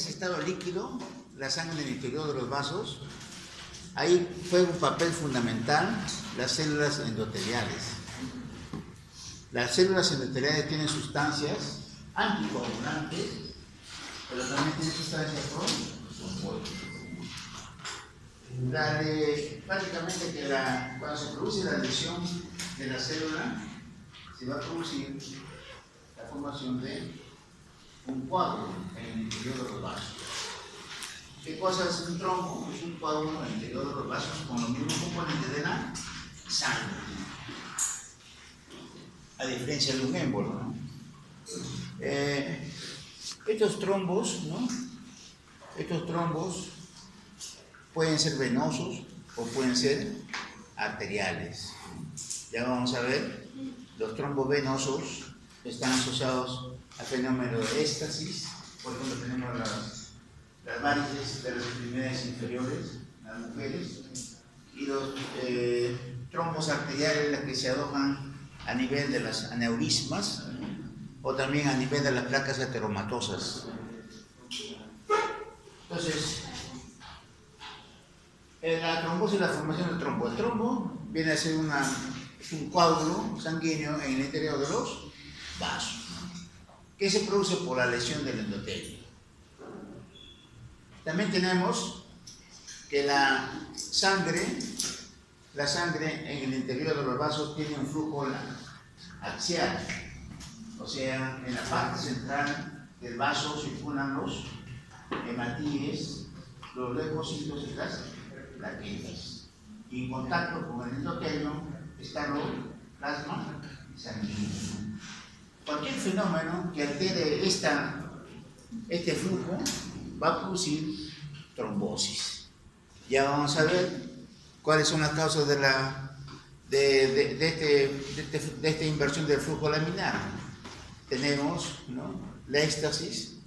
ese estado líquido, la sangre en el interior de los vasos, ahí juega un papel fundamental las células endoteliales. Las células endoteliales tienen sustancias anticoagulantes, pero también tienen sustancias pro-trombóticas. Prácticamente que cuando se produce la lesión de la célula, se va a producir la formación de un coágulo en el interior de los vasos. ¿Qué cosa es un trombo? Es un coágulo en el interior de los vasos con los mismos componentes de la sangre, a diferencia de un émbolo, ¿no? Estos trombos, ¿no? Estos trombos pueden ser venosos o pueden ser arteriales. Ya vamos a ver, los trombos venosos están asociados al fenómeno de éstasis. Por ejemplo, tenemos las varices de las extremidades inferiores, las mujeres, y los trombos arteriales, las que se alojan a nivel de las aneurismas o también a nivel de las placas ateromatosas. Entonces, la trombosis es la formación del trombo. El trombo viene a ser un coágulo sanguíneo en el interior de los vasos, que se produce por la lesión del endotelio. También tenemos que la sangre en el interior de los vasos tiene un flujo axial, o sea, en la parte central del vaso circulan los hematíes, los leucocitos y las plaquetas. Y en contacto con el endotelio está el plasma sanguíneo. Cualquier fenómeno que altere este flujo va a producir trombosis. Ya vamos a ver cuáles son las causas de esta inversión del flujo laminar. Tenemos, ¿no?, la éstasis,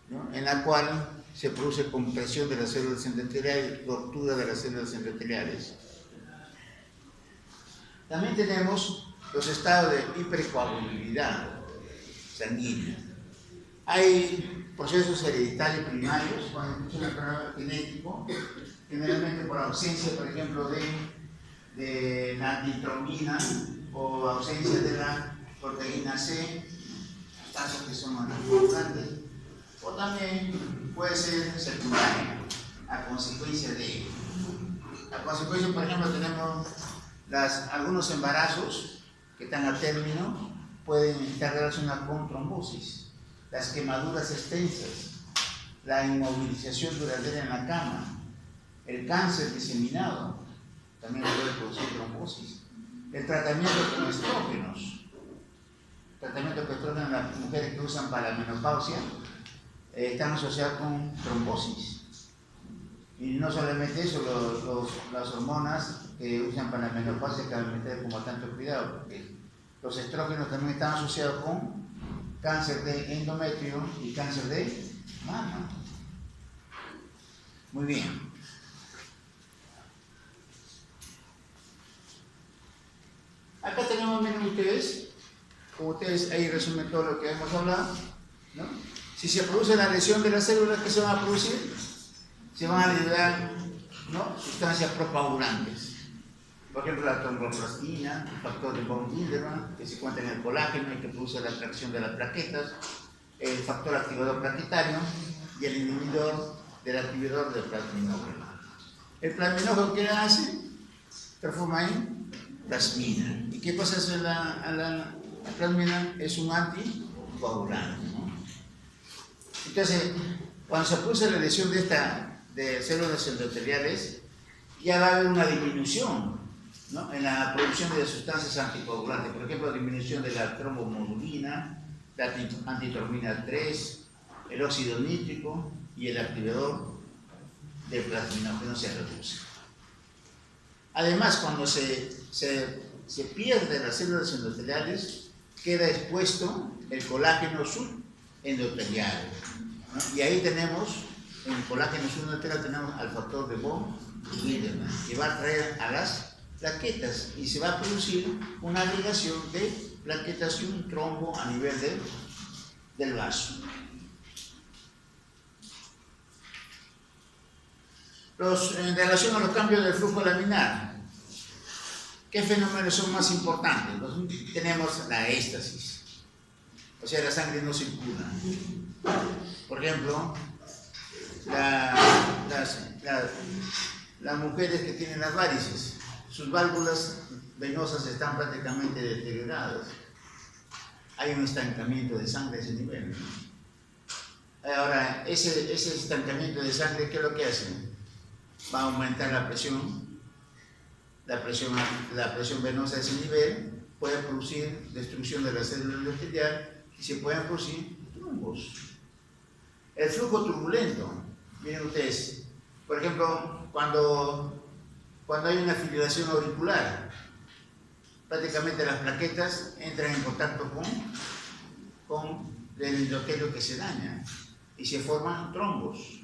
¿no?, en la cual se produce compresión de las células endoteliales, ruptura de las células endoteliales. También tenemos los estados de hipercoagulabilidad sanguínea. Hay procesos hereditarios primarios, cuando se llama genético, generalmente por ausencia, por ejemplo, de la nitromina o ausencia de la proteína C, sustancias que son anticoagulantes, o también puede ser secundaria a consecuencia de ello. A consecuencia, por ejemplo, tenemos algunos embarazos que están a término, pueden estar relacionados con trombosis. Las quemaduras extensas, la inmovilización duradera en la cama, el cáncer diseminado también puede producir trombosis. El tratamiento con estrógenos, las mujeres que usan para la menopausia, están asociados con trombosis. Y no solamente eso, las hormonas que usan para la menopausia hay que meter con bastante cuidado, porque los estrógenos también están asociados con cáncer de endometrio y cáncer de mama. Muy bien. Acá tenemos, miren ustedes, como ustedes ahí resumen todo lo que hemos hablado, ¿no? Si se produce la lesión de las células, ¿qué se van a producir? Se van a liberar, ¿no?, sustancias procoagulantes. Por ejemplo, la tromboplastina, el factor de von Willebrand, que se encuentra en el colágeno y que produce la atracción de las plaquetas, el factor activador plaquetario y el inhibidor del activador del plasminógeno. El plasminógeno, ¿qué hace? Transforma en plasmina. ¿Y qué pasa si la plasmina es un anticoagulante, ¿no? Entonces, cuando se produce la lesión de células endoteliales, ya va a haber una disminución, ¿no?, en la producción de sustancias anticoagulantes. Por ejemplo, disminución de la trombomodulina, la antitrombina 3, el óxido nítrico y el activador del plasminógeno se reduce. Además, cuando se pierden las células endoteliales, queda expuesto el colágeno subendotelial, ¿no? Y ahí tenemos, en el colágeno subendotelial tenemos al factor de von Willebrand, que va a atraer a las plaquetas y se va a producir una agregación de plaquetas y un trombo a nivel del vaso. En relación a los cambios del flujo laminar, ¿qué fenómenos son más importantes? Tenemos la éstasis, o sea, la sangre no circula. Por ejemplo, las mujeres que tienen las varices, sus válvulas venosas están prácticamente deterioradas. Hay un estancamiento de sangre a ese nivel, ¿no? Ahora, ese estancamiento de sangre, ¿qué es lo que hace? Va a aumentar la presión venosa a ese nivel, puede producir destrucción de las células endoteliales y se pueden producir trombos. El flujo turbulento, miren ustedes, por ejemplo, cuando hay una fibrilación auricular, prácticamente las plaquetas entran en contacto con el endotelio que se daña y se forman trombos.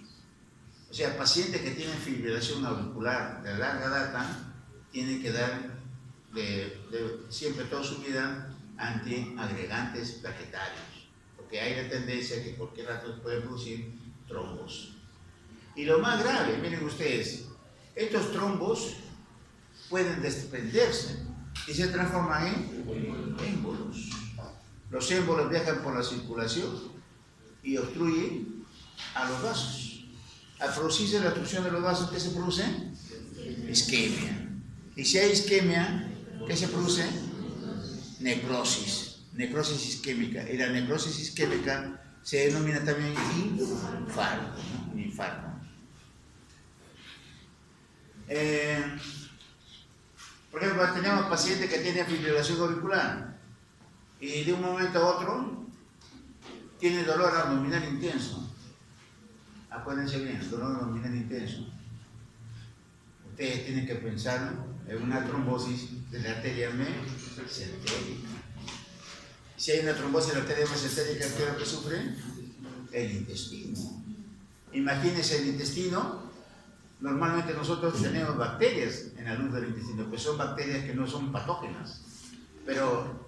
O sea, pacientes que tienen fibrilación auricular de larga data tienen que dar siempre toda su vida antiagregantes plaquetarios, porque hay la tendencia que cualquier rato puede producir trombos. Y lo más grave, miren ustedes, estos trombos pueden desprenderse y se transforman en émbolos. Los émbolos viajan por la circulación y obstruyen a los vasos. Al producirse la obstrucción de los vasos, ¿qué se produce? Isquemia. Y si hay isquemia, ¿qué se produce? Necrosis. Necrosis isquémica. Y la necrosis isquémica se denomina también infarto, ¿no? Un infarto. Por ejemplo, tenemos pacientes que tienen fibrilación auricular y de un momento a otro tiene dolor abdominal intenso. Acuérdense bien, dolor abdominal intenso. Ustedes tienen que pensar en una trombosis de la arteria mesentérica. Si hay una trombosis de la arteria mesentérica, ¿qué es lo que sufre? El intestino. Imagínense el intestino. Normalmente nosotros tenemos bacterias en la luz del intestino, que son bacterias que no son patógenas. Pero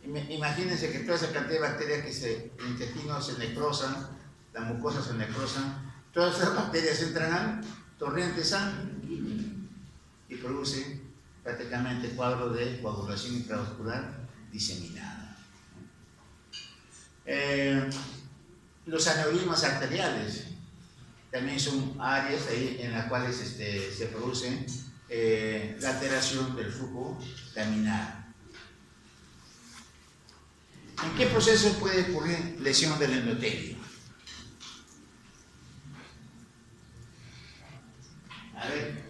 imagínense que toda esa cantidad de bacterias que el intestino se necrosa, la mucosa se necrosa, todas esas bacterias entran al torrente sanguíneo y producen prácticamente cuadros de coagulación intravascular diseminada. Los aneurismas arteriales también son áreas ahí en las cuales se produce la alteración del flujo laminar. ¿En qué proceso puede ocurrir lesión del endotelio? A ver.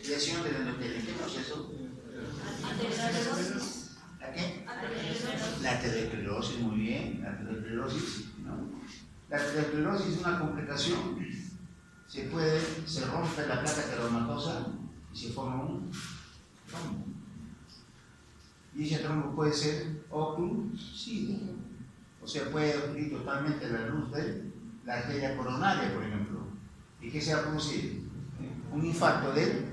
Lesión del endotelio. ¿En qué proceso? ¿La qué? La aterosclerosis, muy bien. La aterosclerosis, ¿no? La aterosclerosis es una complicación. Se rompe la placa caromatosa y se forma un trombo. Y ese trombo puede ser oclusivo. O sea, puede obstruir totalmente la luz de la arteria coronaria, por ejemplo. ¿Y qué se va a producir? Un infarto del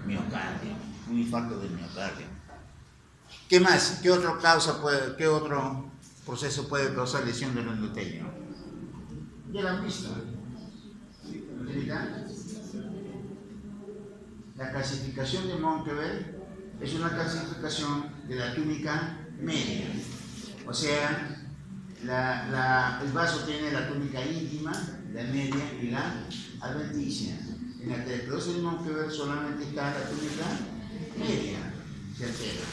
miocardio. Un infarto del miocardio. ¿Qué más? ¿Qué otro proceso puede causar lesión del endotelio? Ya lo han visto. La clasificación de Monkeberg es una clasificación de la túnica media. O sea, el vaso tiene la túnica íntima, la media y la adventicia. En la aterosclerosis de Monkeberg solamente está la túnica media, se altera.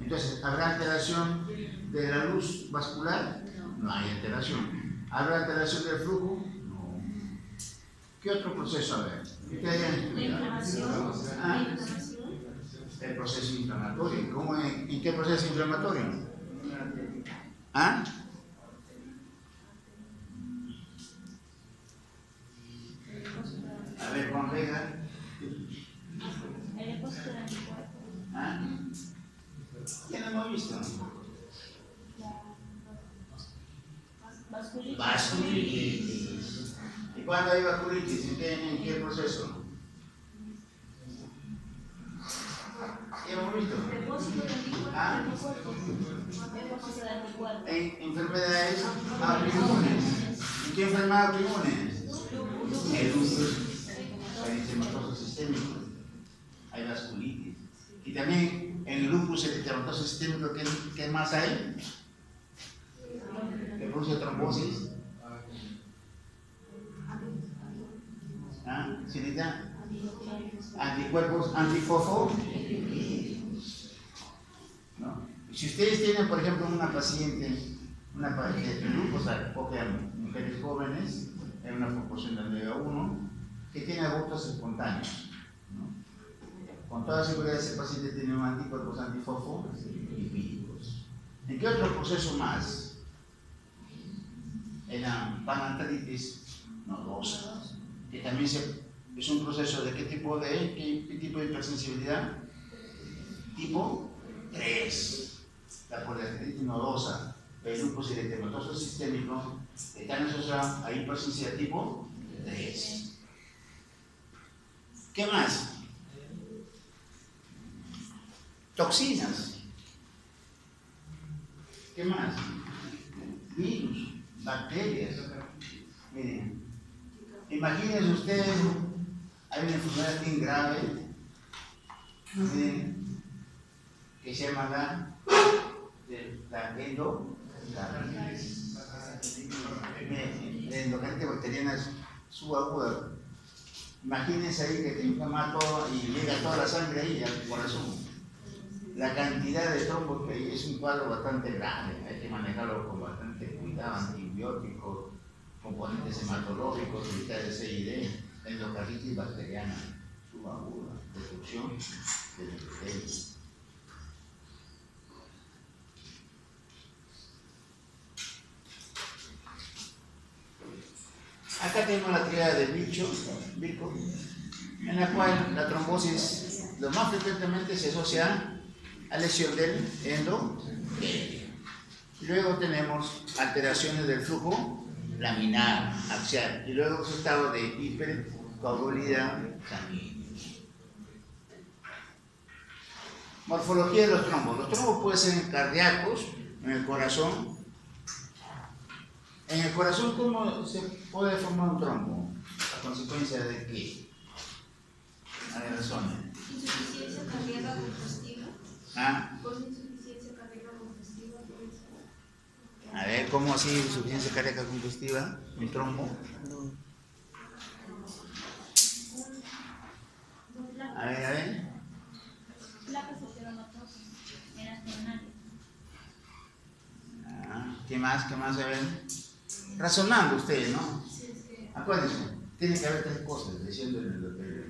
Entonces, ¿habrá alteración de la luz vascular? No hay alteración. ¿Habrá alteración del flujo? No. ¿Qué otro proceso habrá? La inflamación. El proceso inflamatorio. ¿En qué proceso inflamatorio? ¿Ah? A ver, Juan Vega. ¿Ah? ¿Qué no hemos visto? Vasculitis. ¿Y cuándo hay vasculitis? ¿En qué proceso? ¿Qué hemos visto? ¿Ah? En enfermedades autoinmunes. ¿Qué enfermedad autoinmune? El lupus eritematoso sistémico. Hay vasculitis. Y también en el lupus eritematoso sistémico, ¿qué más hay? Que produce trombosis. ¿Ah? ¿Cinita? Anticuerpos antifosfolípicos. ¿No? Si ustedes tienen, por ejemplo, una paciente de lupus, acoge a mujeres jóvenes en una proporción de 9:1 que tiene abortos espontáneos, ¿no? Con toda seguridad ese paciente tiene anticuerpos antifosfolípicos. ¿En qué otro proceso más? En la pancreatitis nodosa, que también es un proceso de ¿qué tipo de hipersensibilidad? Tipo 3. La pancreatitis nodosa, el lupus eritematoso sistémico, están asociados a hipersensibilidad tipo 3. ¿Qué más? Toxinas. ¿Qué más? Virus, bacterias. Miren, imagínense ustedes, hay una enfermedad bien grave, miren, que se llama la endocarditis bacteriana subaguda. Imagínense ahí que te inflama todo y llega toda la sangre ahí al corazón. La cantidad de trombos que hay es un cuadro bastante grave, hay que manejarlo con bastante cuidado, antibióticos, componentes hematológicos, vitales C y D, endocarditis bacteriana subaguda, destrucción del epitelio. Acá tenemos la tríada de Bico, en la cual la trombosis lo más frecuentemente se asocia a lesión del endotelio. Luego tenemos alteraciones del flujo laminar, axial, y luego resultado de hipercoagulidad sanguínea. Morfología de los trombos. Los trombos pueden ser cardíacos, en el corazón. En el corazón, ¿cómo se puede formar un trombo? ¿A consecuencia de qué? A ver, razones. Insuficiencia cardíaca congestiva. ¿Ah? Por insuficiencia cardíaca congestiva. A ver, ¿cómo así insuficiencia cardíaca congestiva? ¿Un trombo? A ver. Placas heteromatosas en las coronarias. ¿Qué más? A ver. Razonando ustedes, ¿no? Acuérdense, tiene que haber tres cosas diciendo el endotelio.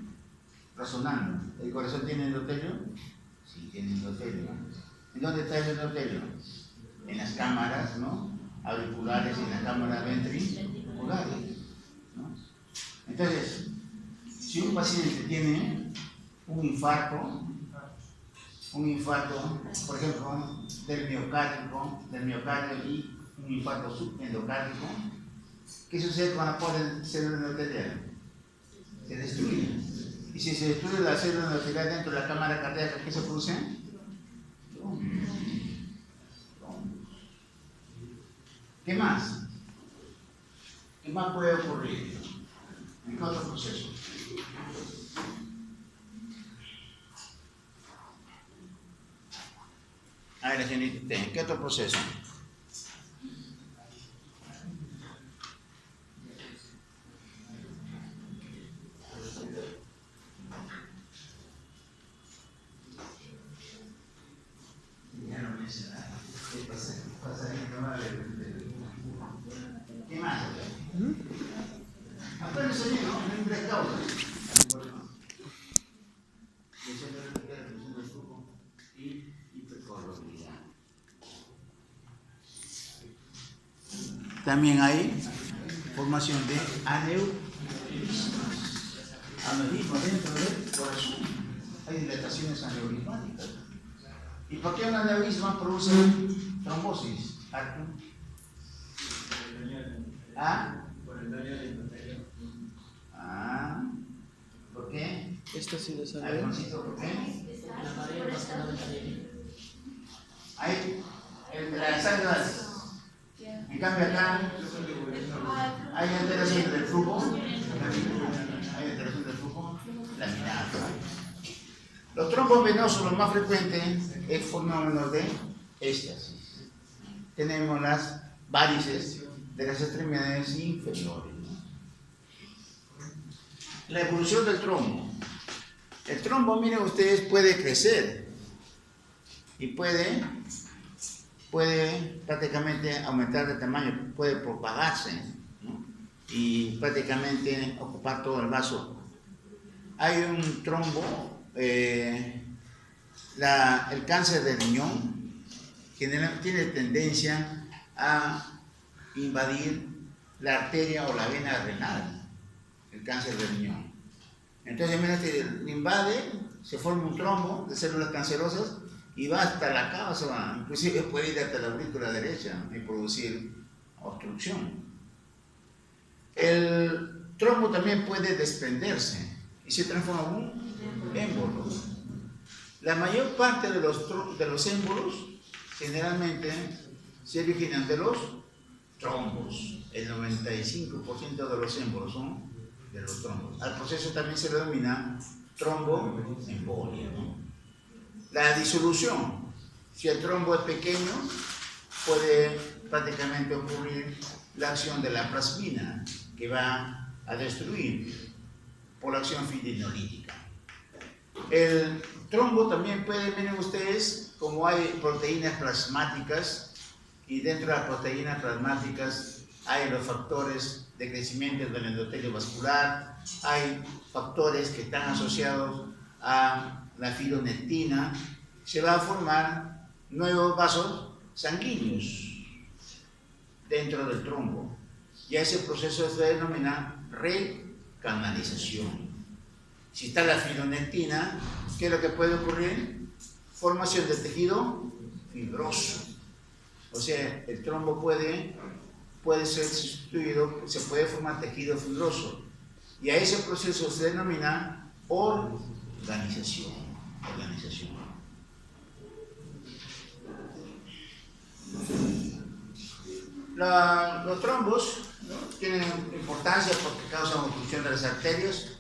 Razonando. ¿El corazón tiene endotelio? Sí, tiene endotelio. ¿En dónde está el endotelio? En las cámaras, ¿no? Auriculares y en las cámaras ventriculares, ¿no? Entonces, si un paciente tiene un infarto, por ejemplo, del miocardio y un infarto subendocárdico, ¿qué sucede con la célula endotelial? Se destruye. Y si se destruye la célula endotelial dentro de la cámara cardíaca, ¿qué se produce? ¿Qué más? ¿Qué más puede ocurrir? ¿En qué otro proceso? A ver, señorita, ¿en qué otro proceso? ¿Qué más? Acuérdense bien, ¿no? No hay tres causas. Y hipercoagulabilidad. También hay formación de aneurisma dentro del corazón. Hay dilataciones aneurismáticas. ¿Y por qué un aneurisma produce trombosis? Por el daño del endotelio. ¿Por qué? Esto sí lo sabe. Alfonsito, ¿por qué? Hay entre las algas. En cambio acá, Hay alteración del flujo, hay alteración del flujo laminar. Los trombos venosos, los más frecuentes, es el fenómeno de éstasis. Tenemos las varices de las extremidades inferiores. La evolución del trombo. El trombo, miren ustedes, puede crecer y puede prácticamente aumentar de tamaño, puede propagarse, ¿no? Y prácticamente ocupar todo el vaso. Hay un trombo, el cáncer del riñón tiene tendencia a invadir la arteria o la vena renal, el cáncer del riñón. Entonces, imagínate, invade, se forma un trombo de células cancerosas y va hasta la cava, inclusive puede ir hasta la aurícula derecha y producir obstrucción. El trombo también puede desprenderse y se transforma en un émbolo. La mayor parte de los émbolos generalmente se originan de los trombos. El 95% de los émbolos son de los trombos. Al proceso también se le denomina tromboembolia, ¿no? La disolución. Si el trombo es pequeño, puede prácticamente ocurrir la acción de la plasmina, que va a destruir por la acción fibrinolítica. El trombo también puede, miren ustedes, como hay proteínas plasmáticas, y dentro de las proteínas plasmáticas hay los factores de crecimiento del endotelio vascular, hay factores que están asociados a la fibronectina, se va a formar nuevos vasos sanguíneos dentro del trombo. Y a ese proceso se denomina recanalización. Si está la fibronectina, ¿qué es lo que puede ocurrir? Formación de tejido fibroso. O sea, el trombo puede ser sustituido, se puede formar tejido fibroso. Y a ese proceso se denomina organización. Los trombos, ¿no?, tienen importancia porque causan obstrucción de las arterias,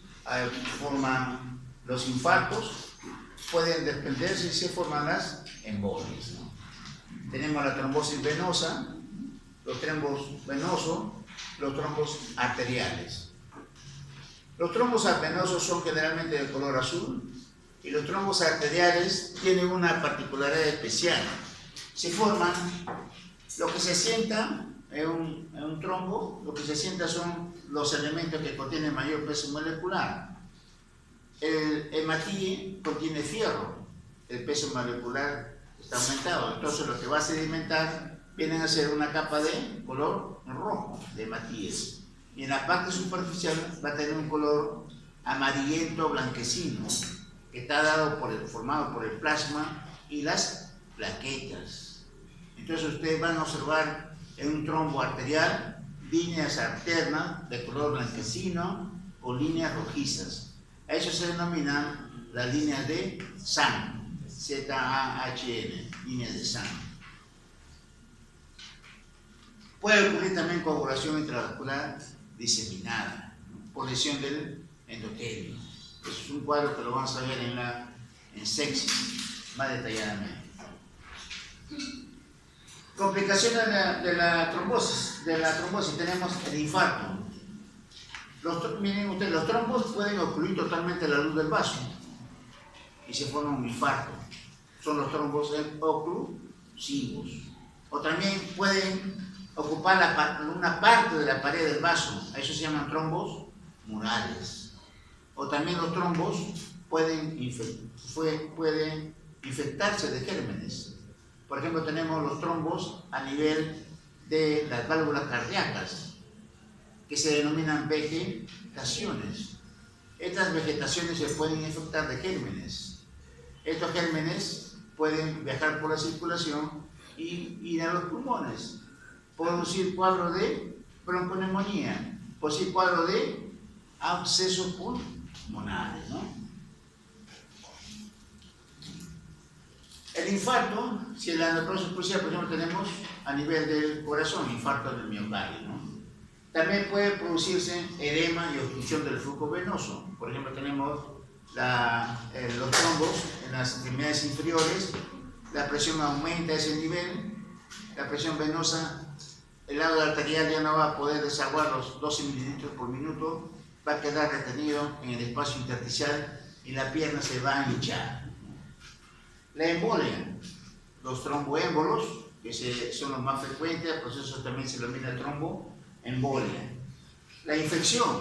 forman los infartos, pueden desprenderse y se forman las embolias, ¿no? Tenemos la trombosis venosa, los trombos venosos, los trombos arteriales. Los trombos venosos son generalmente de color azul y los trombos arteriales tienen una particularidad especial. Se forman, lo que se sienta en un trombo, lo que se sienta son los elementos que contienen mayor peso molecular. El hematíe contiene fierro, el peso molecular está aumentado, entonces lo que va a sedimentar vienen a ser una capa de color rojo de hematíes, y en la parte superficial va a tener un color amarillento blanquecino que está formado por el plasma y las plaquetas. Entonces ustedes van a observar en un trombo arterial líneas alternas de color blanquecino o líneas rojizas. A eso se denominan las líneas de SAM, Z-A-H-N, líneas de SAM. Puede ocurrir también coagulación intravascular diseminada, ¿no?, por lesión del endotelio. Eso es un cuadro que lo vamos a ver en sepsis más detalladamente. Complicaciones de la trombosis. Tenemos el infarto. Miren ustedes, los trombos pueden obstruir totalmente la luz del vaso y se forma un infarto. Son los trombos oclusivos. O también pueden ocupar una parte de la pared del vaso. A eso se llaman trombos murales. O también los trombos pueden infectarse de gérmenes. Por ejemplo, tenemos los trombos a nivel de las válvulas cardíacas, que se denominan vegetaciones. Estas vegetaciones se pueden infectar de gérmenes. Estos gérmenes pueden viajar por la circulación y ir a los pulmones, producir cuadro de bronconeumonía, producir cuadro de abscesos pulmonares, ¿no? El infarto, si la necrosis pulmonar, por ejemplo, tenemos a nivel del corazón, infarto del miocardio, ¿no? También puede producirse edema y obstrucción del flujo venoso. Por ejemplo, tenemos los trombos en las extremidades inferiores, la presión aumenta a ese nivel, la presión venosa, el lado arterial ya no va a poder desaguar los 12 mililitros por minuto, va a quedar retenido en el espacio intersticial y la pierna se va a hinchar. La embolia, los tromboémbolos, que son los más frecuentes, por eso también se denomina tromboembolia. La infección,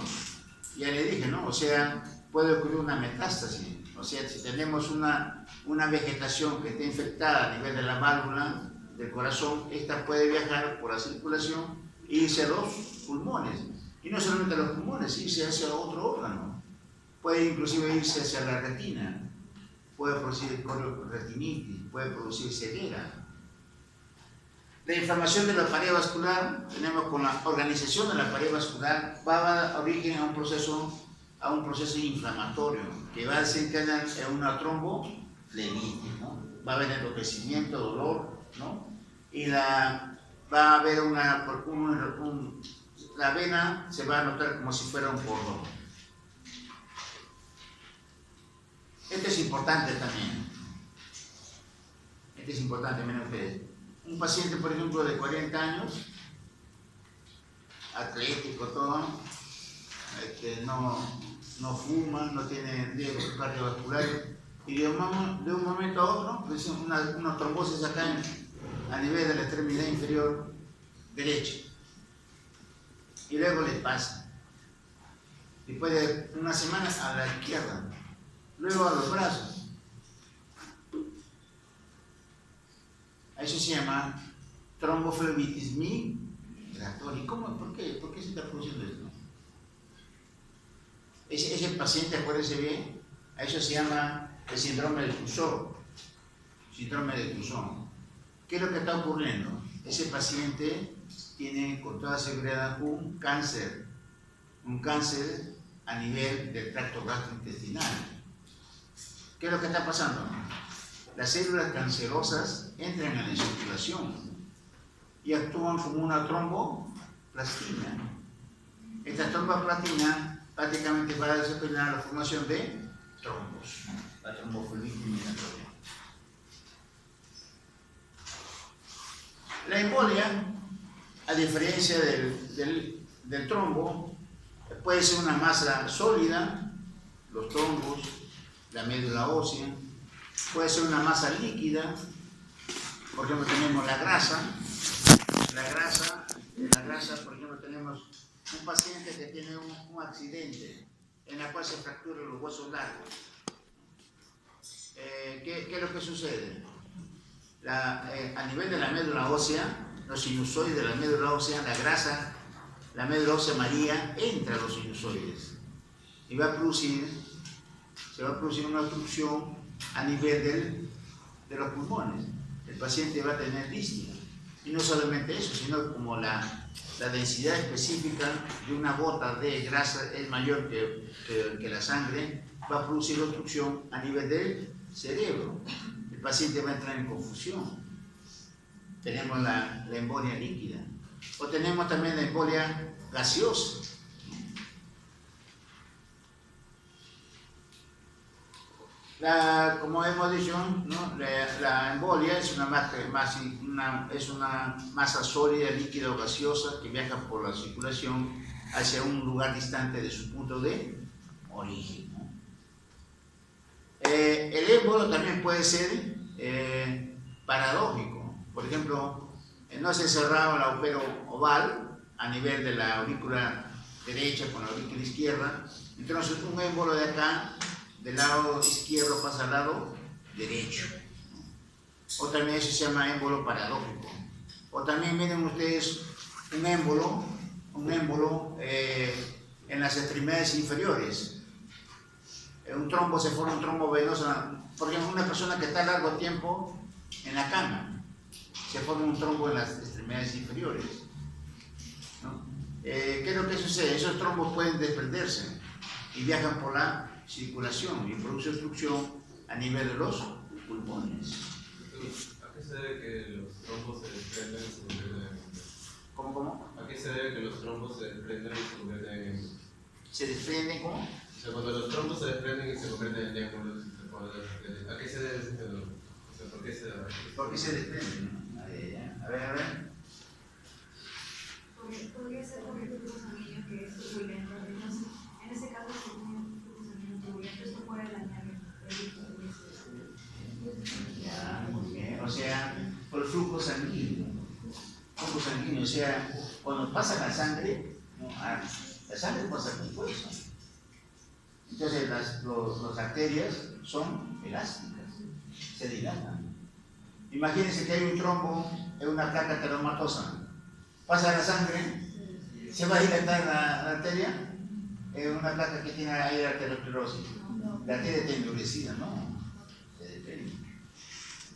ya le dije, ¿no? O sea, puede ocurrir una metástasis. O sea, si tenemos una vegetación que esté infectada a nivel de la válvula del corazón, esta puede viajar por la circulación e irse a los pulmones. Y no solamente a los pulmones, irse hacia otro órgano. Puede inclusive irse hacia la retina. Puede producir retinitis, puede producir ceguera. La inflamación de la pared vascular, tenemos con la organización de la pared vascular, va a dar origen a un proceso inflamatorio que va a desencadenar en una tromboflebitis, ¿no? Va a haber enrojecimiento, dolor, ¿no? Y va a haber la vena se va a notar como si fuera un cordón. Esto es importante también. Esto es importante, miren ustedes. Un paciente, por ejemplo, de 40 años, atlético, todo, no fuma, no tiene riesgos cardiovasculares, y de un momento a otro, pues una trombosis acá a nivel de la extremidad inferior derecha. Y luego le pasa. Después de una semana a la izquierda, luego a los brazos. Eso se llama tromboflebitis migratoria. ¿Por qué se está produciendo esto? Ese paciente, acuérdense bien, a eso se llama el síndrome de Cusó. Síndrome de Cusó. ¿Qué es lo que está ocurriendo? Ese paciente tiene con toda seguridad un cáncer a nivel del tracto gastrointestinal. ¿Qué es lo que está pasando? Las células cancerosas entran en la circulación y actúan como una tromboplastina. Esta tromboplastina prácticamente va a desempeñar la formación de trombos, la tromboflebitis migratoria. La embolia, a diferencia del trombo, puede ser una masa sólida, los trombos, la médula ósea, puede ser una masa líquida, por ejemplo tenemos la grasa, por ejemplo tenemos un paciente que tiene un accidente en el cual se fracturan los huesos largos. ¿Qué es lo que sucede? A nivel de la médula ósea, los sinusoides de la médula ósea, la médula ósea amarilla entra a los sinusoides y se va a producir una obstrucción a nivel de los pulmones. El paciente va a tener disnea. Y no solamente eso, sino como la densidad específica de una gota de grasa es mayor que la sangre, va a producir obstrucción a nivel del cerebro. El paciente va a entrar en confusión. Tenemos la embolia líquida. O tenemos también la embolia gaseosa. Como hemos dicho, ¿no? La embolia es una masa sólida, líquida o gaseosa que viaja por la circulación hacia un lugar distante de su punto de origen, ¿no? El émbolo también puede ser paradójico. Por ejemplo, no se ha cerrado el agujero oval a nivel de la aurícula derecha con la aurícula izquierda, entonces un émbolo de acá del lado izquierdo pasa al lado derecho. O también eso se llama émbolo paradójico. O también miren ustedes un émbolo en las extremidades inferiores. Se forma un trombo venoso, por ejemplo, una persona que está largo tiempo en la cama, se forma un trombo en las extremidades inferiores, ¿no? ¿Qué es lo que sucede? Esos trombos pueden desprenderse y viajan por la circulación y produce obstrucción a nivel de los pulmones. ¿A qué se debe que los trombos se desprendan y se vuelven? ¿Cómo? ¿A qué se debe que los trombos se desprenden y se convierten en... ¿Se desprenden cómo? O sea, cuando los trombos se desprenden y se convierten en diáconos, ¿a qué se debe ese fenómeno? O sea, ¿por qué se da? ¿Por qué se desprenden? A ver. Podría ser por el flujo sanguíneo que es turbulento. Entonces, en ese caso, si tiene un flujo sanguíneo turbulento, esto puede dañar el ritmo. Ya, muy bien. O sea, por el flujo sanguíneo. Flujo sanguíneo, o sea, cuando pasa la sangre, ¿no? La sangre pasa por el hueso. Entonces, las arterias son elásticas, se dilatan. Imagínense que hay un trombo en una placa ateromatosa. Pasa la sangre, se va a dilatar la arteria, es una placa que tiene ahí la arteriosclerosis. La arteria está endurecida, ¿no? Se depende.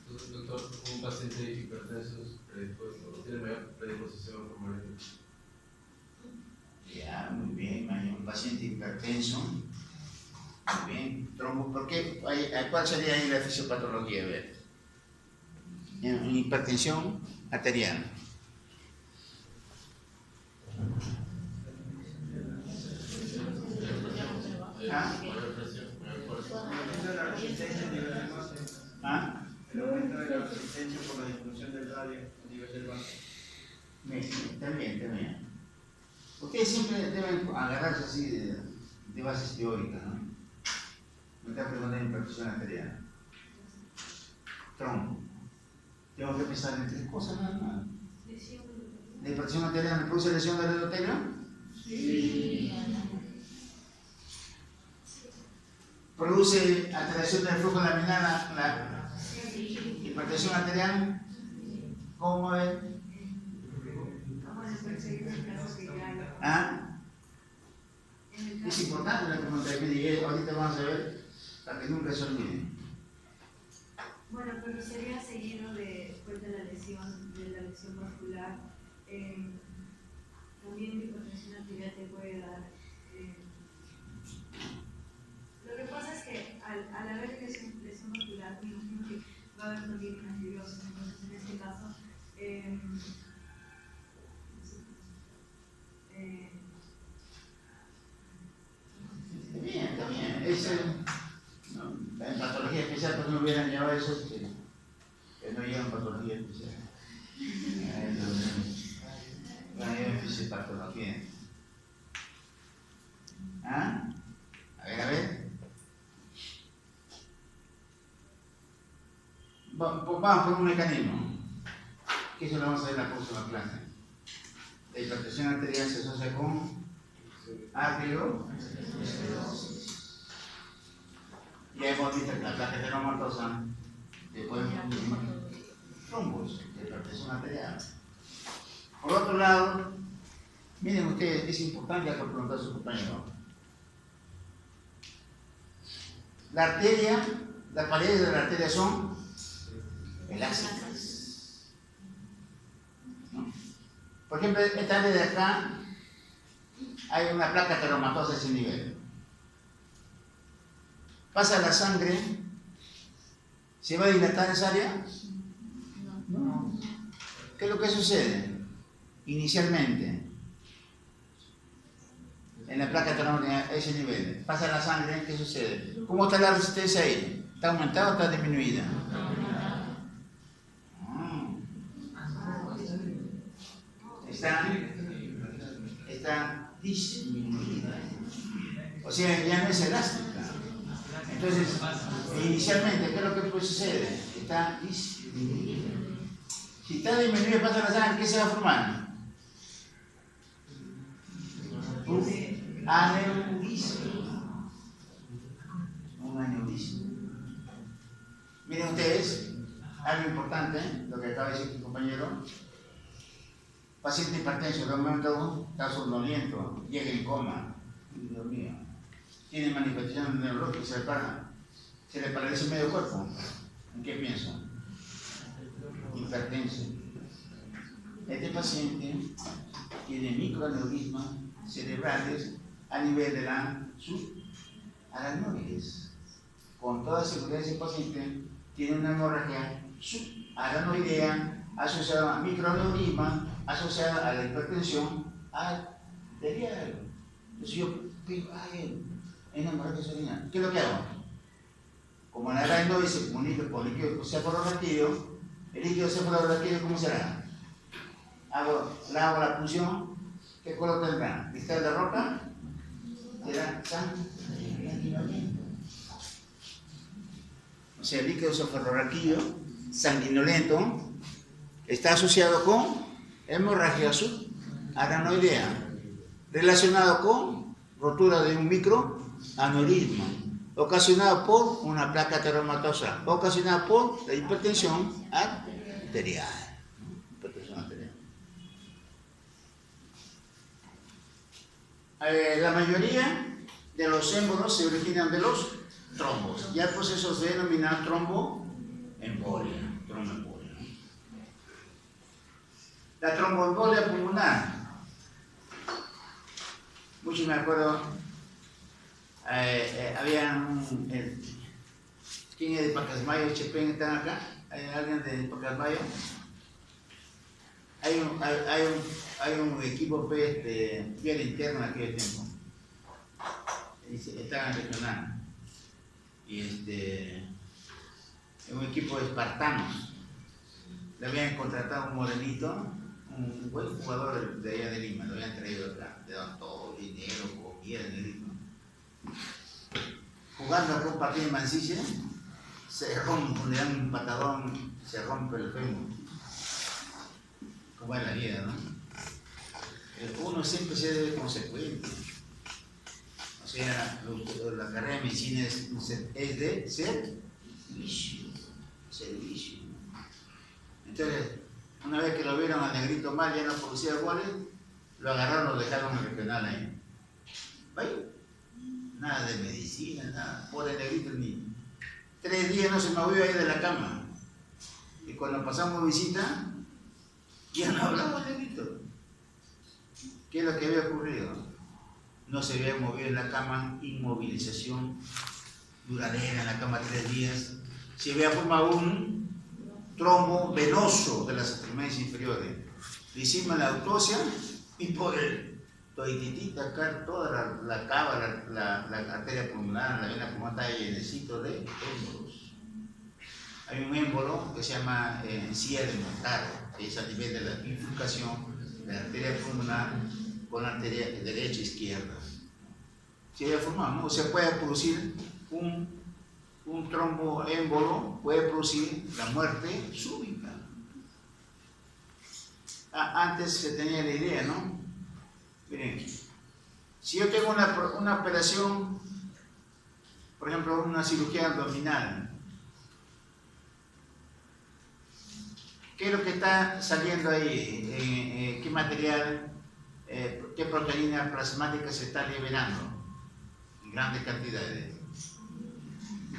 Entonces, doctor, un paciente hipertenso predispuesto, tiene mayor predisposición a formar esto. Ya, muy bien, un paciente hipertenso. Muy bien, trombo, ¿por qué? ¿Cuál sería ahí la fisiopatología? A ver. En hipertensión arterial. ¿Ah? ¿Ah? El aumento de la resistencia por la disminución del radio a nivel del vaso. También. Ustedes siempre deben agarrarse así de bases teóricas, ¿no? Me está preguntando hipertensión arterial. Trombo. Tengo que pensar en 3 cosas nada más. ¿La hipertensión arterial me produce lesión del endotelio? Sí. ¿Produce alteración del flujo laminar la hipertensión arterial? ¿Cómo es? ¿Ah? Es importante la pregunta que me dije, ahorita vamos a ver, para que nunca se olvide. Bueno, pero sería seguido después de la lesión vascular. También la hipertensión arterial te puede dar. Lo que pasa es que al haber lesión vascular, me imagino que va a haber también una fibrosis. Entonces, en este caso, Está bien. En patología especial, pues no hubieran llevado eso, que no llevan patología especial. No llevan fisiopatología. ¿Ah? A ver. Vamos por un mecanismo, que eso lo vamos a ver en la próxima clase. La hipertensión arterial se asocia con arteriosclerosis. Ya hemos visto que la placa ateromatosa puede producir trombos de hipertensión arterial. Por otro lado, miren ustedes, es importante que preguntar a su compañero. La arteria, las paredes de la arteria son elásticas. ¿No? Por ejemplo, esta área de acá hay una placa ateromatosa a ese nivel. Pasa la sangre, ¿se va a dilatar esa área? No. ¿Qué es lo que sucede? Inicialmente, en la placa ateromatosa a ese nivel, pasa la sangre, ¿qué sucede? ¿Cómo está la resistencia ahí? ¿Está aumentada o está disminuida? Está disminuida. O sea, ya no es elástica. Entonces, inicialmente, ¿qué es lo que sucede? Está disminuida. Si está disminuida, pasa la sangre, ¿qué se va a formar? Un aneurisma. Un aneurisma. Miren ustedes, algo importante, lo que acaba de decir tu compañero. Paciente hipertenso, de momento está somnoliento, llega en coma. Dios mío. Tiene manifestaciones neurológicas, se le paraliza el medio cuerpo. ¿En qué pienso? Hipertenso. Este paciente tiene microaneurismas cerebrales a nivel de la subaracnoides. Con toda seguridad ese paciente tiene una hemorragia subaracnoidea asociado a microaneurisma, asociado a la hipertensión arterial. Entonces yo digo, ay, hemorragia cerebral. ¿Qué es lo que hago? Como la aracnoide se comunica con líquido cefalorraquídeo, el líquido cefalorraquídeo, ¿cómo será? Le hago la punción, ¿qué color tendrá? ¿Cristal de roca? Será sanguinolento. O sea, el líquido cefalorraquídeo sanguinolento está asociado con hemorragia subaracnoidea, relacionado con rotura de un microaneurisma, ocasionado por una placa ateromatosa, ocasionado por la hipertensión arterial. La mayoría de los émbolos se originan de los trombos. Ya el proceso se denomina tromboembolia. La tromboembolia pulmonar. Muchos me acuerdo, había ¿quién es de Pacasmayo? Chepén, ¿están acá? ¿Hay alguien de Pacasmayo? Hay un equipo de piel interna en aquel tiempo. Estaban regional. Y un equipo de espartanos. Le habían contratado un morenito, un buen jugador de allá de Lima, lo habían traído acá, le daban todo dinero, comida en el Lima. Jugando acá un partido en Mansilla, se rompe, le dan un patadón, se rompe el fémur. Como es la vida, ¿no? Uno siempre se debe consecuente. O sea, la carrera de medicina es de servicio. Entonces, una vez que lo vieron al negrito mal, ya no producía goles, lo agarraron, lo dejaron en el regional ahí. ¿Vaya? Nada de medicina, nada. Por el negrito ni 3 días no se movió ahí de la cama. Y cuando pasamos visita, ya no hablamos el negrito. ¿Qué es lo que había ocurrido? No se había movido en la cama, inmovilización duradera en la cama 3 días. Se había formado un trombo venoso de las extremidades inferiores. Le hicimos la autopsia y por el toititita acá, toda la cava, la arteria pulmonar, la vena pulmonar está llenecito de émbolos. Hay un émbolo que se llama encía de Montaro, que es a nivel de la bifurcación de la arteria pulmonar con la arteria derecha e izquierda. Se había formado, ¿no? O sea, puede producir un tromboémbolo, puede producir la muerte súbita. Antes se tenía la idea, ¿no? Miren, si yo tengo una operación, por ejemplo, una cirugía abdominal, ¿qué es lo que está saliendo ahí? ¿Qué material, qué proteína plasmática se está liberando? En grandes cantidades.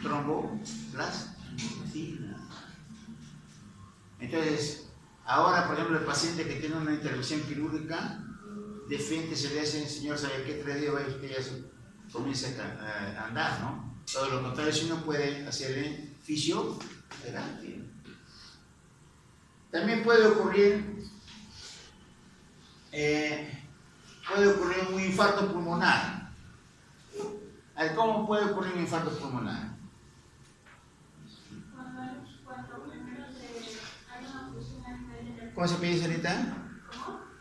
Tromboplastina. Entonces, ahora, por ejemplo, el paciente que tiene una intervención quirúrgica, de frente se le hace, señor, ¿sabe qué? 3 días va usted ya comienza a andar, ¿no? Todo lo contrario, si uno puede hacerle fisioterapia. También puede ocurrir un infarto pulmonar. ¿Cómo puede ocurrir un infarto pulmonar? ¿Cómo se pide, señorita?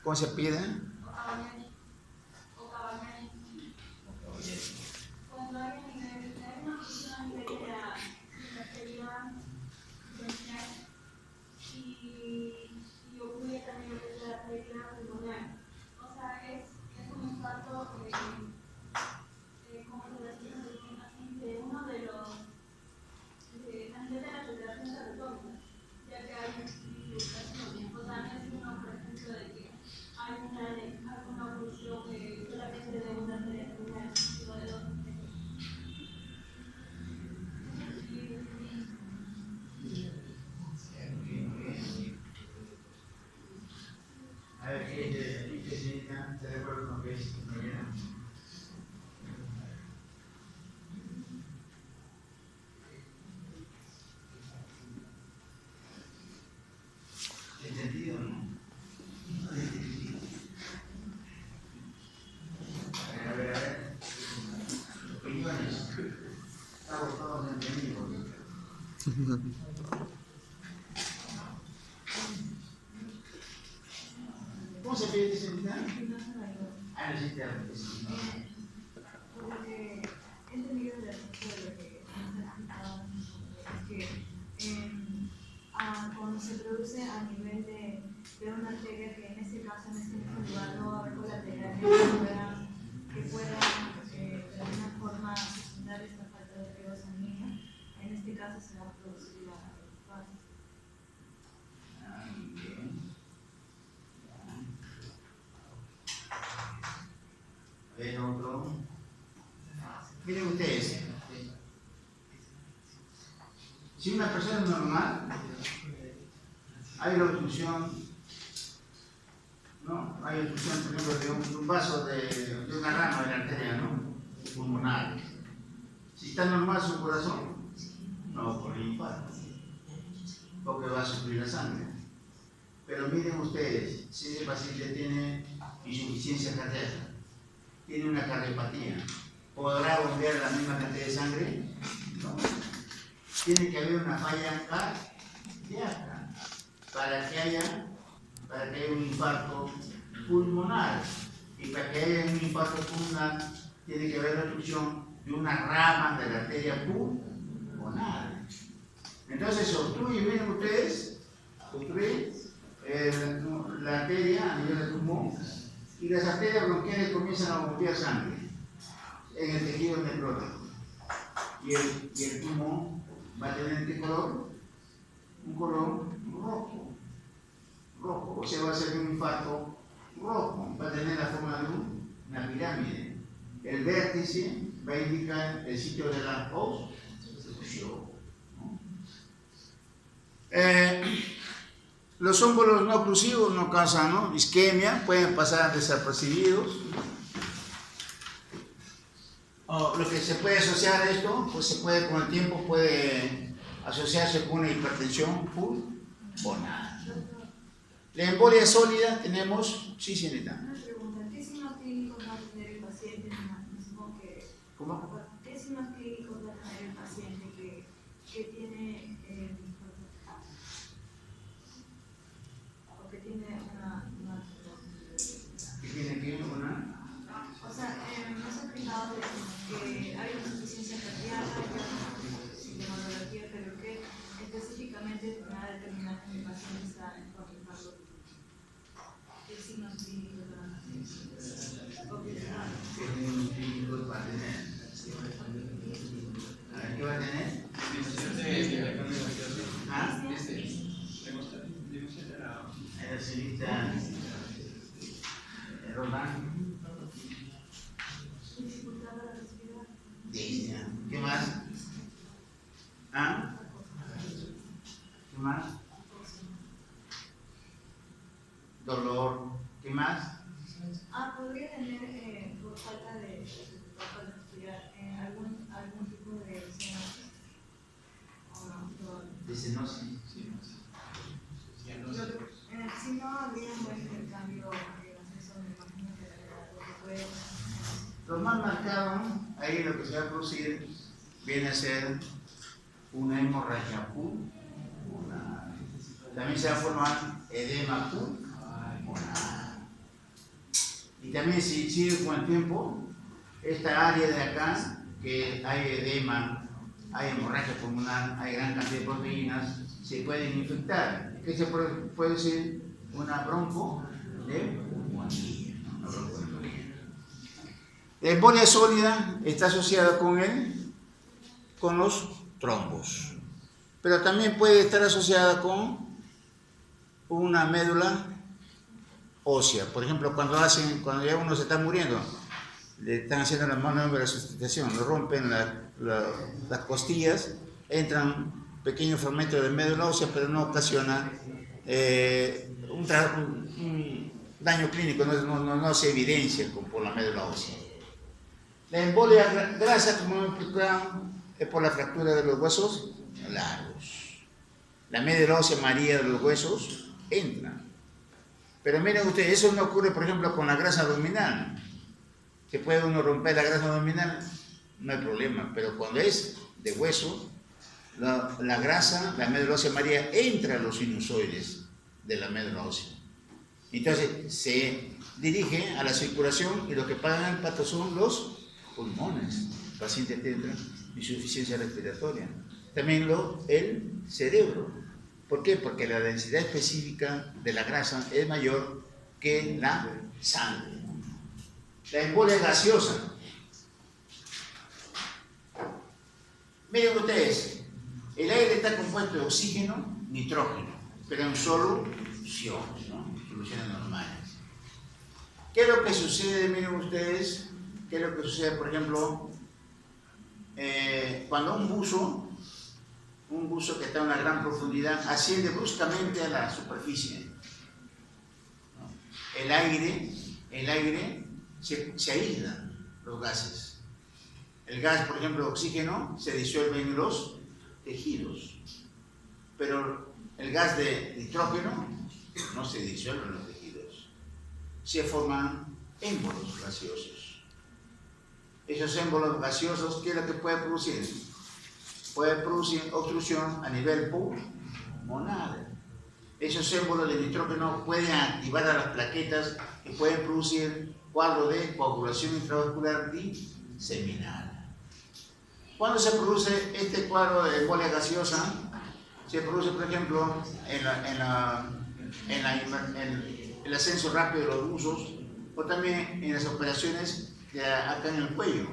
¿Cómo se pide? Cuando hay una fusión a nivel de la arteria bronquial y ocurre también en la arteria pulmonar. O sea, es un infarto, como se decía, de uno de los, a nivel de la respiración anatómica, ya que hay bifurcaciones. O sea, no es uno, por ejemplo, de que hay alguna ¿Cómo se pide señorita? Espinosa Mayor. Ah, necesita. Por lo que he entendido de lo que nos ha explicado, es que cuando se produce a nivel de una arteria, que en este caso, en este mismo lugar, no va a haber colaterales que puedan de alguna forma sustentar esta falta de riego sanguíneo, en este caso se va a producir la fase. Bien. Otro. Miren ustedes, si una persona es normal, hay la obstrucción, ¿no? Hay obstrucción, por ejemplo, de un vaso de una rama de la arteria, ¿no? Pulmonar. Si está normal su corazón, no por el infarto, porque va a sufrir la sangre. Pero miren ustedes, si el paciente tiene insuficiencia cardíaca, tiene una cardiopatía, ¿podrá bombear la misma cantidad de sangre? No. Tiene que haber una falla cardíaca para que haya un infarto pulmonar. Y para que haya un infarto pulmonar, tiene que haber la obstrucción de una rama de la arteria pulmonar. Entonces se obstruye, miren ustedes, obstruye la arteria a nivel del pulmón, y las arterias bronquiales comienzan a bombear sangre en el tejido necrótico. Y el pulmón va a tener ¿qué color? Un color rojo. O sea, va a ser un infarto rojo, va a tener la forma de una pirámide. El vértice va a indicar el sitio de la obstrucción. Los ómbolos no oclusivos no causan, ¿no?, isquemia, pueden pasar desapercibidos. Lo que se puede asociar a esto, pues se puede, con el tiempo puede asociarse con una hipertensión pulmonar. La embolia sólida tenemos, sí, señorita. Una pregunta, ¿qué signos clínicos va a tener el paciente? ¿Cómo? ¿Qué signos clínicos va a tener el paciente que tiene o que tiene una ¿Qué tiene que una? O sea, nos ha explicado que hay una insuficiencia cardíaca, que hay una sintomatología, pero que específicamente va a determinar que el paciente está en infarto. ¿Qué signos clínicos van a tener? ¿Qué signos clínicos va a tener? ¿Qué va a tener? ¿Ah? La señorita Román. Dificultad para respirar. ¿Qué más? ¿Ah? ¿Qué más? Dolor. ¿Qué más? Podría tener, por falta de dificultad para respirar, algún tipo de cianosis. ¿O no? De cenosis. Si no habría un buen intercambio de acceso, me imagino que lo que puede. Lo más marcado, ahí lo que se va a producir viene a ser una hemorragia pulmonar. También se va a formar edema pulmonar. Y también si sigue con el tiempo, esta área de acá, que hay edema, hay hemorragia pulmonar, hay gran cantidad de proteínas, se pueden infectar. ¿Qué se puede decir? Una bronconeumonía. La embolia sólida está asociada con los trombos, pero también puede estar asociada con una médula ósea. Por ejemplo, cuando ya uno se está muriendo, le están haciendo la mano de resucitación, lo rompen las costillas, entran pequeños fragmentos de médula ósea, pero no ocasiona un daño clínico, no se evidencia por la médula ósea. La embolia grasa, como hemos explicado, es por la fractura de los huesos largos. La médula ósea amarilla de los huesos entra. Pero miren ustedes, eso no ocurre, por ejemplo, con la grasa abdominal. ¿Se puede uno romper la grasa abdominal? No hay problema, pero cuando es de hueso la grasa, la médula ósea amarilla, entra a los sinusoides de la médula ósea. Entonces se dirige a la circulación y lo que pagan el pato son los pulmones. El paciente tiene insuficiencia respiratoria. También el cerebro. ¿Por qué? Porque la densidad específica de la grasa es mayor que la sangre. La embolia gaseosa. Miren ustedes, el aire está compuesto de oxígeno, nitrógeno, pero en soluciones, ¿no? Soluciones normales. ¿Qué es lo que sucede? Miren ustedes, ¿qué es lo que sucede, por ejemplo, cuando un buzo que está a una gran profundidad asciende bruscamente a la superficie? ¿No? El aire se aísla los gases. El gas, por ejemplo, oxígeno, se disuelve en los tejidos, pero el gas de nitrógeno no se disuelve en los tejidos. Se forman émbolos gaseosos. Esos émbolos gaseosos, ¿qué es lo que puede producir? Puede producir obstrucción a nivel pulmonar. Esos émbolos de nitrógeno pueden activar a las plaquetas y pueden producir cuadro de coagulación intravascular diseminal. ¿Cuándo se produce este cuadro de embolia gaseosa? Se produce, por ejemplo, en el ascenso rápido de los buzos, o también en las operaciones acá en el cuello,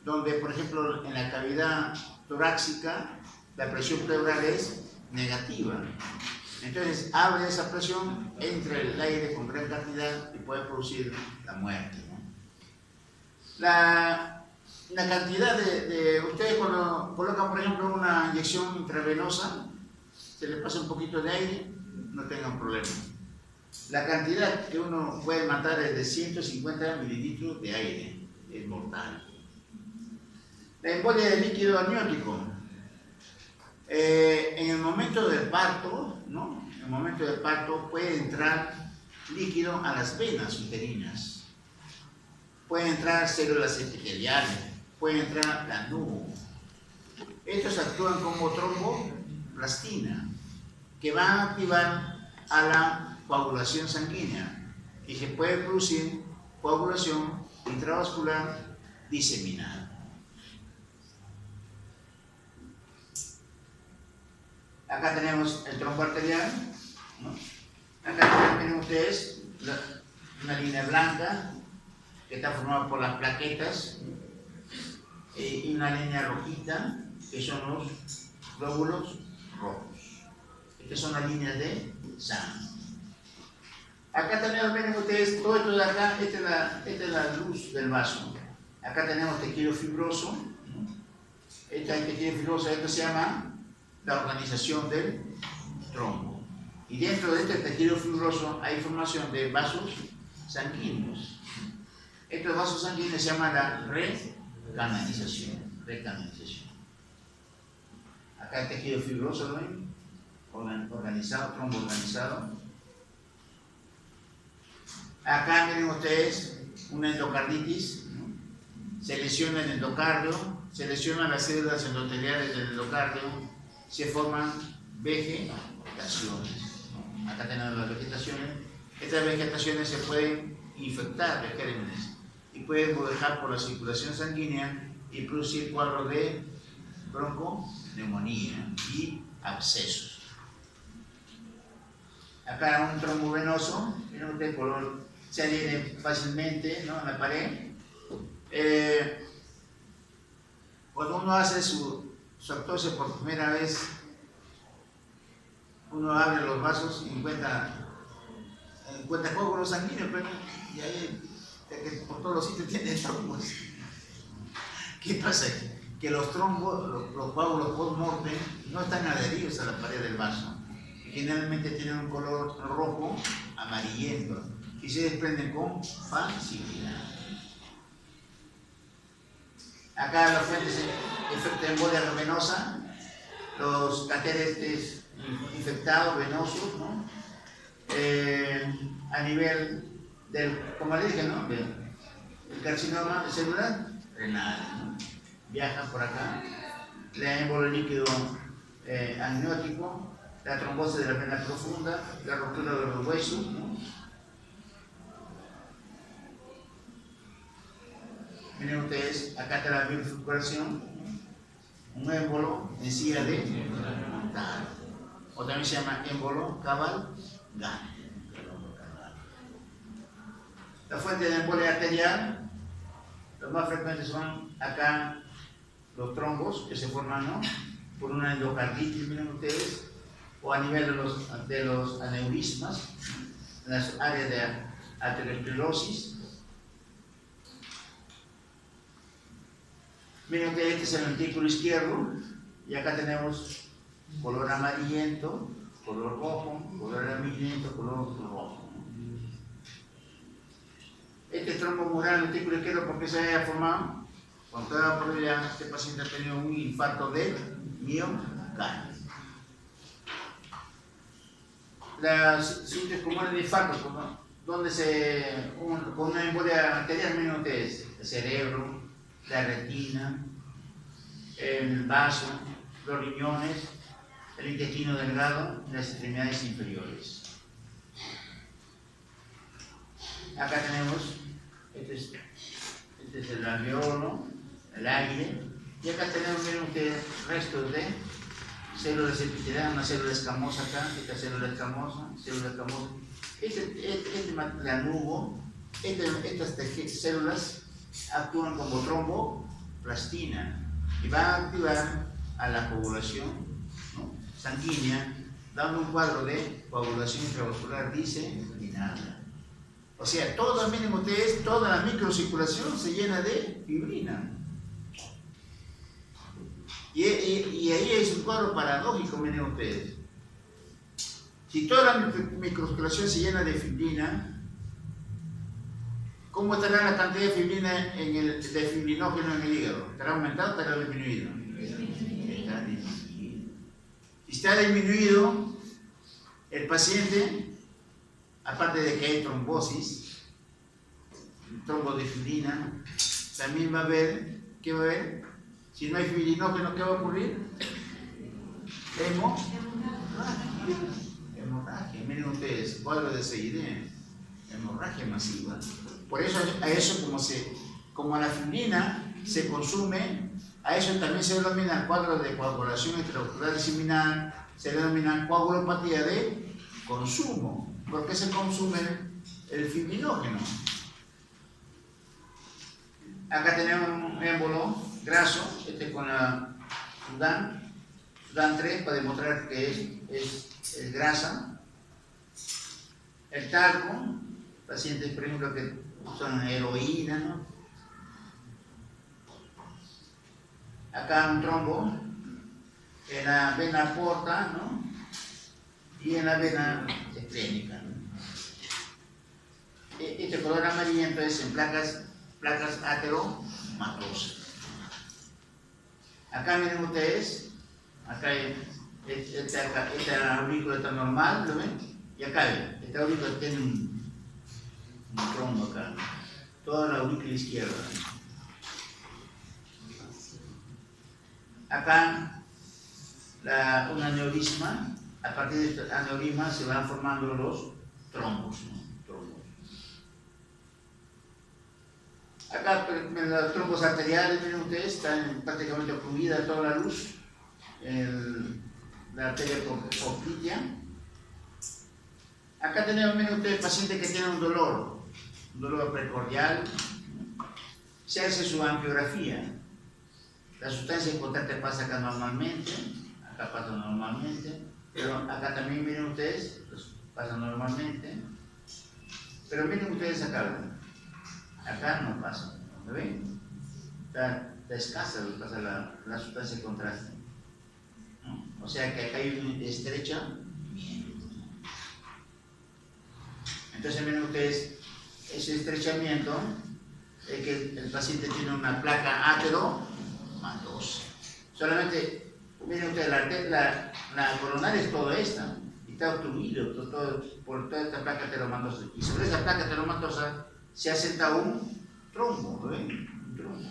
donde, por ejemplo, en la cavidad torácica la presión pleural es negativa. Entonces abre esa presión, entra el aire con gran cantidad y puede producir la muerte, ¿no? La cantidad ustedes cuando colocan, por ejemplo, una inyección intravenosa, se le pasa un poquito de aire, no tengan problema. La cantidad que uno puede matar es de 150 mililitros de aire, es mortal. La embolia de líquido amniótico. En el momento del parto, ¿no? En el momento del parto puede entrar líquido a las venas uterinas. Pueden entrar células epiteliales, puede entrar la nubo. Estos actúan como tromboplastina, que van a activar a la coagulación sanguínea y se puede producir coagulación intravascular diseminada. Acá tenemos el trombo arterial, ¿no? Acá tienen ustedes una línea blanca que está formada por las plaquetas y una línea rojita que son los glóbulos rojos. Estas son las líneas de sangre. Acá también ven ustedes, todo esto de acá, esta es la luz del vaso. Acá tenemos tejido fibroso, ¿no? Este tejido fibroso, esto se llama la organización del trombo. Y dentro de este tejido fibroso hay formación de vasos sanguíneos. Estos vasos sanguíneos se llaman la recanalización. Acá el tejido fibroso, ¿lo ven? Organizado, trombo organizado. Acá miren ustedes una endocarditis, ¿no? Se lesiona el endocardio, se lesionan las células endoteliales del endocardio, se forman vegetaciones, ¿no? Acá tenemos las vegetaciones. Estas vegetaciones se pueden infectar de gérmenes y pueden dejar por la circulación sanguínea y producir cuadros de bronconeumonía y abscesos. Acá un trombo venoso, miren ustedes, color, se adhiere fácilmente, ¿no? En la pared. Cuando uno hace su autopsia por primera vez, uno abre los vasos y encuentra coágulos sanguíneos, pero y ahí que por todos los sitios tiene trombos. ¿Qué pasa? Que los trombos, los coágulos post-mortem, no están adheridos a la pared del vaso. Generalmente tienen un color rojo amarillento y se desprenden con facilidad. Acá las fuentes de efecto de embolia venosa, los catéteres infectados, venosos, ¿no? A nivel del, como le dije, ¿no? El carcinoma celular renal, ¿no? Viajan por acá, el émbolo líquido amniótico, la trombosis de la vena profunda, la ruptura de los huesos, ¿no? Miren ustedes, acá está la bifurcación, un émbolo en silla de tal, o también se llama émbolo cabal. La fuente de embolia arterial, los más frecuentes son acá los trombos que se forman, ¿no?, por una endocarditis, miren ustedes, o a nivel de los aneurismas, en las áreas de aterosclerosis. Miren ustedes, este es el ventrículo izquierdo, y acá tenemos color amarillento, color rojo, color amarillento, color rojo. Este trombo mural en el ventrículo izquierdo, ¿por qué se haya formado? Cuando toda la probabilidad este paciente ha tenido un infarto de miocardio. Los sitios comunes de infarto, donde con una embolia arterial, miren ustedes, el cerebro, la retina, el vaso, los riñones, el intestino delgado y las extremidades inferiores. Acá tenemos, este es el alveolo, el aire, y acá tenemos, miren ustedes, restos de células epiteliales, una célula escamosa acá, esta célula escamosa, este lanugo, estas células actúan como tromboplastina y van a activar a la coagulación, ¿no?, sanguínea, dando un cuadro de coagulación intravascular diseminada. O sea, miren ustedes, toda la microcirculación se llena de fibrina. Y ahí es un cuadro paradójico, miren ustedes. Si toda la microcirculación se llena de fibrina, ¿cómo estará la cantidad de fibrina de fibrinógeno en el hígado? ¿Estará aumentado o estará disminuido? Está disminuido. Si está disminuido, el paciente, aparte de que hay trombosis, trombodifilina, también va a haber, ¿qué va a haber? Si no hay fibrinógeno, ¿qué va a ocurrir? Hemorragia. Miren ustedes, cuadro de CID, hemorragia masiva. Por eso a eso como la fibrina se consume, a eso también se denomina cuadro de coagulación extravascular diseminal, se denomina coagulopatía de consumo. ¿Por qué se consume el fibrinógeno? Acá tenemos un émbolo graso, este con la Sudan 3, para demostrar que es grasa. El talco, pacientes por ejemplo que usan heroína, ¿no? Acá un trombo en la vena porta, ¿no?, y en la vena esplénica, ¿no? Este color amarillento es en placas ateromatosas. Acá miren ustedes, acá esta aurícula está normal, ¿lo ven? Y acá ven, esta aurícula tiene un trombo acá, toda la aurícula izquierda. Acá un aneurisma, a partir de este aneurisma se van formando los trombos, ¿no? Acá los trombos arteriales, miren ustedes, están prácticamente ocluida toda la luz, la arteria poplitea. Acá tenemos, miren ustedes, pacientes que tienen un dolor precordial. Se hace su angiografía. La sustancia importante pasa acá normalmente, acá pasa normalmente, pero acá también, miren ustedes, pues pasa normalmente. Pero miren ustedes acá, acá no pasa, ¿lo ven? Está escasa lo que pasa la sustancia de contraste, ¿no? O sea que acá hay un estrechamiento. Entonces miren ustedes, ese estrechamiento es que el paciente tiene una placa ateromatosa. Solamente, miren ustedes, la coronaria es toda esta, y está obstruido por toda esta placa ateromatosa. Y sobre esa placa ateromatosa se asenta un trombo, ¿lo ven? Un trombo.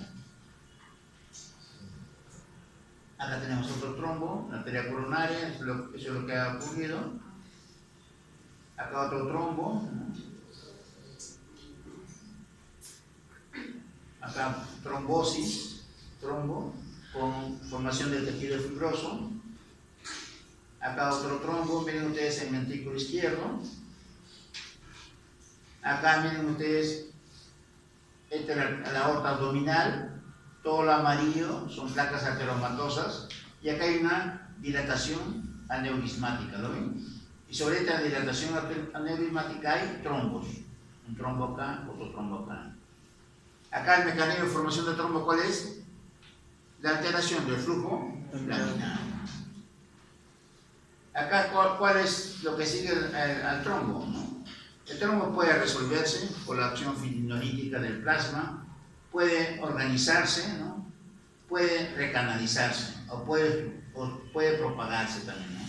Acá tenemos otro trombo, la arteria coronaria, eso es lo que ha ocurrido. Acá otro trombo, ¿no? Acá trombosis, trombo, con formación del tejido fibroso. Acá otro trombo, miren ustedes el ventrículo izquierdo. Acá miren ustedes, esta es la aorta abdominal, todo lo amarillo son placas ateromatosas, y acá hay una dilatación aneurismática, ¿lo ven? Y sobre esta dilatación aneurismática hay trombos, un trombo acá, otro trombo acá. Acá el mecanismo de formación de trombo, ¿cuál es? La alteración del flujo laminar. Acá, ¿cuál es lo que sigue al trombo, ¿no? El trombo puede resolverse por la acción fibrinolítica del plasma, puede organizarse, ¿no? Puede recanalizarse o puede propagarse también, ¿no?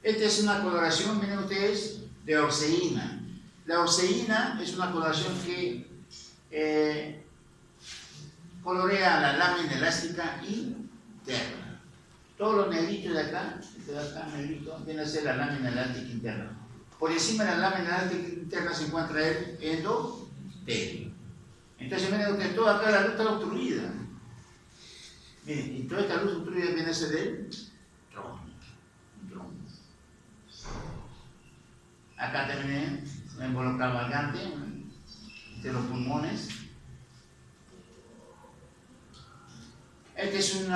Esta es una coloración, miren ustedes, de orceína. La orceína es una coloración que colorea la lámina elástica interna. Todo lo negrito de acá negrito, viene a ser la lámina elástica interna. Por encima de la lámina elástica interna se encuentra el endotelio. Entonces miren ustedes, toda acá la luz está obstruida. Miren, y toda esta luz obstruida viene a ser el trombo. Un trombo. Acá también un émbolo cabalgante de los pulmones. Este es un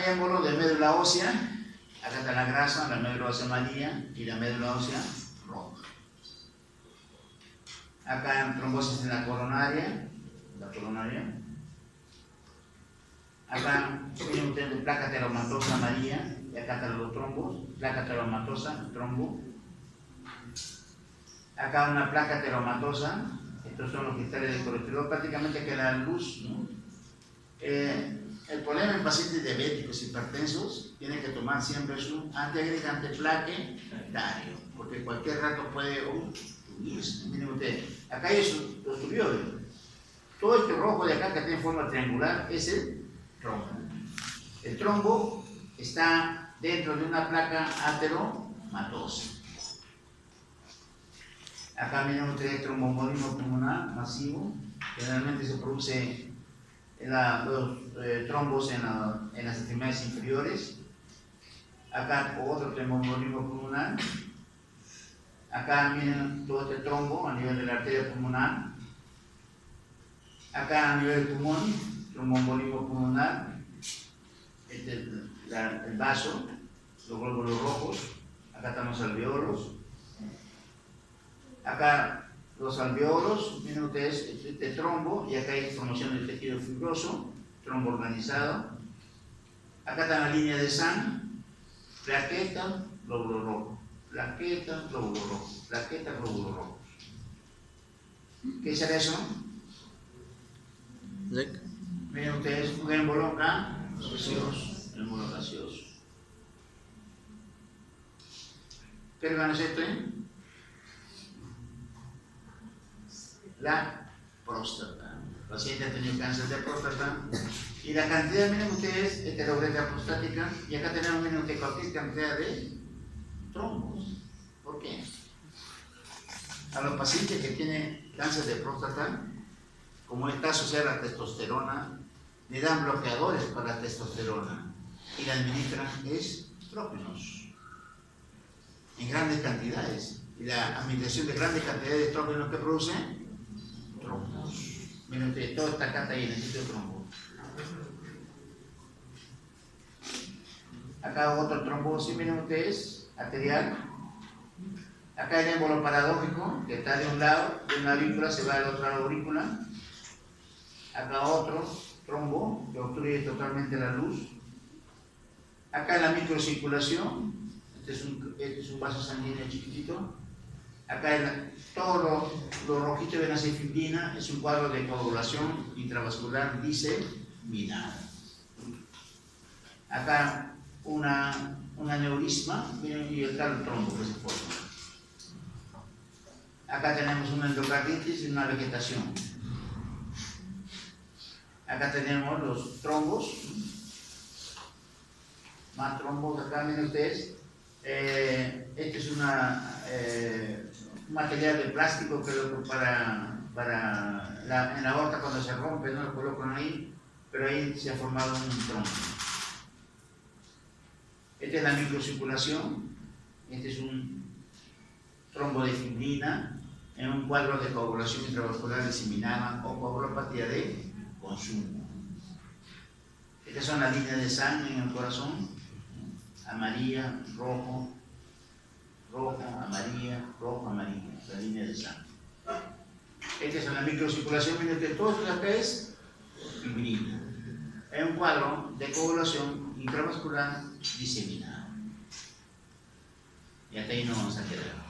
émbolo de médula ósea. Acá está la grasa, la médula ósea amarilla y la médula ósea roja. Acá hay trombosis en la coronaria. Acá tienen ustedes placa teromatosa amarilla y acá están los trombos, placa teromatosa, trombo. Acá una placa teromatosa, estos son los cristales de colesterol, prácticamente que la luz, ¿no? El problema en pacientes diabéticos hipertensos tienen que tomar siempre su antiagregante plaquetario, porque cualquier rato puede obstruirse. Miren ustedes, acá hay los tubioles. Todo este rojo de acá que tiene forma triangular es el trombo. El trombo está dentro de una placa ateromatosa. Acá miren ustedes tromboembolismo pulmonar masivo. Generalmente se produce los trombos en las extremidades inferiores. Acá otro tromboembolismo pulmonar. Acá miren todo este trombo a nivel de la arteria pulmonar. Acá a nivel del pulmón, tromboembolismo pulmonar. Este es el vaso, los glóbulos rojos. Acá están los alveolos. Acá los alveolos, miren ustedes, este trombo, y acá hay formación del tejido fibroso, trombo organizado. Acá está la línea de Sand, plaqueta, glóbulo rojo, plaqueta, glóbulo rojo, plaqueta, glóbulo rojo. ¿Qué será eso? Miren ustedes, un émbolo acá, gaseoso, émbolo gaseoso. ¿Qué órgano es este? La próstata. El paciente ha tenido cáncer de próstata y la cantidad, miren ustedes, heterogénea prostática, y acá tenemos, miren ustedes, cualquier cantidad de trombos. ¿Por qué? A los pacientes que tienen cáncer de próstata, como está asociada a la testosterona, le dan bloqueadores para la testosterona y la administran estrógenos en grandes cantidades. Y la administración de grandes cantidades de estrógenos que produce trombos. Miren ustedes, toda esta carta ahí necesita trombos. Acá otro trombosis, miren ustedes, arterial. Acá el émbolo paradójico, que está de un lado, de una aurícula se va a la otra aurícula. Acá otro trombo que obstruye totalmente la luz. Acá la microcirculación, este es un vaso sanguíneo chiquitito. Acá todo lo rojito de la fibrina es un cuadro de coagulación intravascular diseminada. Acá un aneurisma, miren, y acá el trombo que se forma. Acá tenemos una endocarditis y una vegetación. Acá tenemos los trombos más trombos. Acá miren ustedes, este es un material de plástico que lo en la aorta cuando se rompe, no lo colocan ahí, pero ahí se ha formado un trombo. Esta es la microcirculación, este es un trombo de fibrina en un cuadro de coagulación intravascular diseminada o coagulopatía de consumo. Estas son las líneas de sangre en el corazón, amarilla, rojo, rojo, amarilla, rojo, amarilla, la línea de sangre. Esta es la microcirculación, miren que todo esto acá es fibrina. Es un cuadro de coagulación intravascular diseminado. Y hasta ahí nos vamos a quedar.